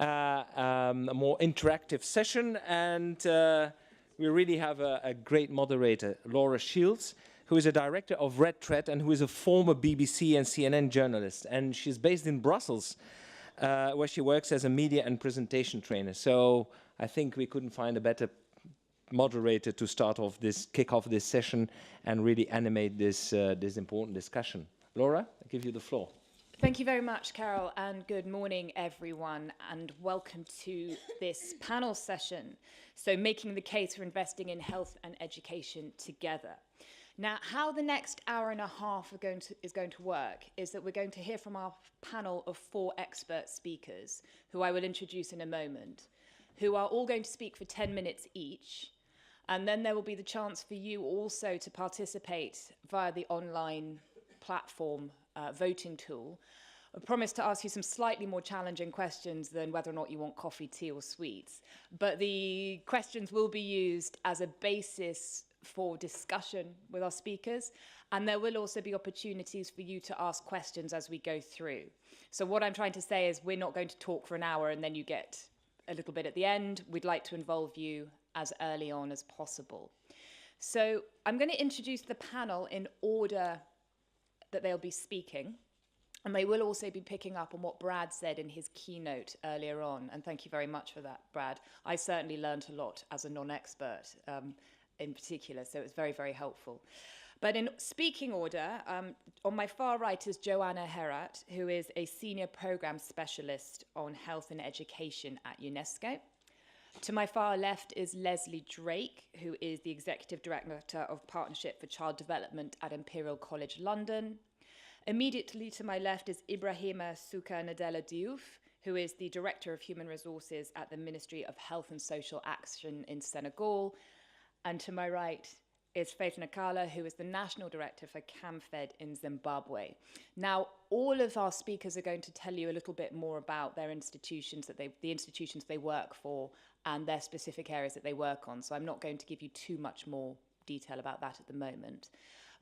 a more interactive session, and we really have a great moderator, Laura Shields, who is a director of Red Thread and who is a former BBC and CNN journalist. And she's based in Brussels, where she works as a media and presentation trainer. So I think we couldn't find a better moderator to kick off this session and really animate this important discussion. Laura, I give you the floor. Thank you very much, Carol, and good morning, everyone, and welcome to this panel session. So, making the case for investing in health and education together. Now, how the next hour and a half is going to work is that we're going to hear from our panel of 4 expert speakers, who I will introduce in a moment, who are all going to speak for 10 minutes each. And then there will be the chance for you also to participate via the online platform voting tool. I promise to ask you some slightly more challenging questions than whether or not you want coffee, tea, or sweets. But the questions will be used as a basis for discussion with our speakers. And there will also be opportunities for you to ask questions as we go through. So what I'm trying to say is we're not going to talk for an hour and then you get a little bit at the end. We'd like to involve you as early on as possible. So I'm going to introduce the panel in order that they'll be speaking. And they will also be picking up on what Brad said in his keynote earlier on. And thank you very much for that, Brad. I certainly learned a lot as a non-expert in particular, so it's very, very helpful. But in speaking order, on my far right is Joanna Herat, who is a senior program specialist on health and education at UNESCO. To my far left is Leslie Drake, who is the Executive Director of Partnership for Child Development at Imperial College London. Immediately to my left is Ibrahima Souka Nadella Diouf, who is the Director of Human Resources at the Ministry of Health and Social Action in Senegal. And to my right is Faith Nakala, who is the National Director for CAMFED in Zimbabwe. Now, all of our speakers are going to tell you a little bit more about their institutions, the institutions they work for, and their specific areas that they work on. So I'm not going to give you too much more detail about that at the moment.